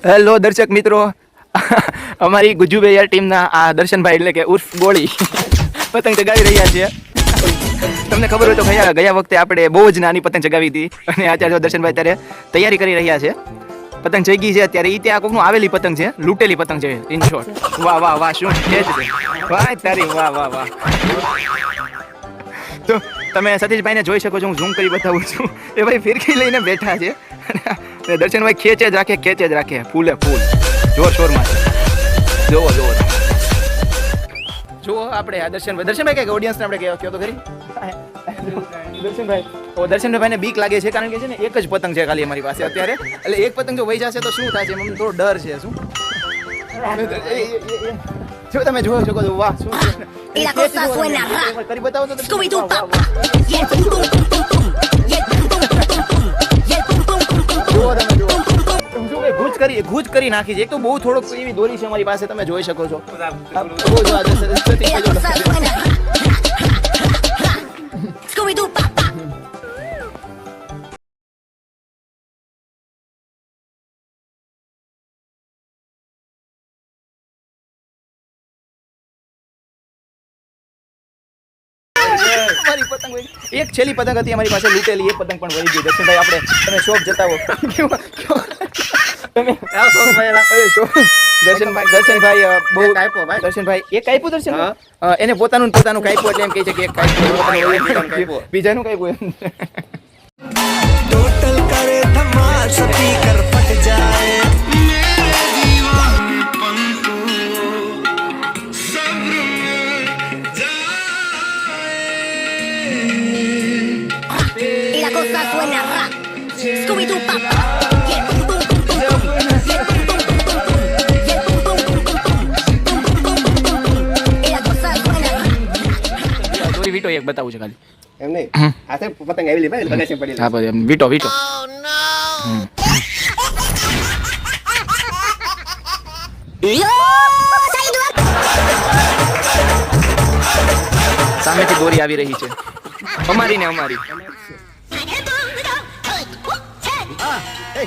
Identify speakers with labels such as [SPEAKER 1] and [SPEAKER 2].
[SPEAKER 1] Hello દર્શક મિત્રો, અમારી ગુજ્જુભાઈ ટીમના આ દર્શનભાઈ એટલે કે ઉર્ફ ગોળી પતંગ ચગાવી રહ્યા છે. તમને ખબર હોય તો ગયા વખતે આપણે બહુ જ નાની પતંગ ચગાવી હતી અને અત્યારે દર્શનભાઈ અત્યારે તૈયારી કરી રહ્યા છે. પતંગ ચગી છે અત્યારે. એ ત્યાં કોકનું આવેલી પતંગ છે, લૂંટેલી પતંગ છે ઇન શોર્ટ. વાહ વાહ વાહ, શું છે વાહ તારી, વાહ વાહ વાહ. તો તમે સતીશભાઈને જોઈ શકો છો, હું ઝૂમ કરી બતાવું છું. એ ભાઈ ફિરકી લઈને બેઠા છે. દર્શનભાઈ ખેંચે જ રાખે ફૂલે ફૂલ જોર શોરમાં. જોવો આપણે આ દર્શનભાઈ કઈ ઓડિયન્સને આપણે કહો તો ખરી. દર્શનભાઈને બીક લાગે છે કારણ કે છે ને એક જ પતંગ છે ખાલી અમારી પાસે અત્યારે. એટલે એક પતંગ જો વહી જશે તો શું થશે, મને થોડો ડર છે. શું જો તમે જોઈ શકો છો, વાહ શું કરી બતાવો તો. ગુજ કરી નાખી છે. એક તો બહુ થોડોક એવી દોરી છે અમારી પાસે, તમે જોઈ શકો છો. મારી પતંગ એક છેલ્લી પતંગ હતી અમારી પાસે લૂંટેલી, એ પતંગ પણ વળી ગઈ. દર્શનભાઈ આપણે તમે શોપ જતા હો દર્શનભાઈ એક કાપ્યું. દર્શન એને પોતાનું કાપ્યું એટલે એમ કહે છે કે એક કાપ્યું, બીજાનું કાપ્યું. ટોટલ કરે ધમાલ, સ્પીકર ફટ જાય. Scooby-Doo papa. Yeah, boom boom boom boom. Yeah, boom boom boom boom. Yeah, boom boom boom boom boom. Boom boom boom boom boom. Y la cosa suena. દોરી વીટો એક બતાવું છે ખાલી.
[SPEAKER 2] એમ નહીં, આ તો પતંગ આવેલી ભાઈ બગાસે પડી.
[SPEAKER 1] હા ભાઈ વીટો. Oh no. સામેથી દોરી આવી રહી છે, અમારી. Hey.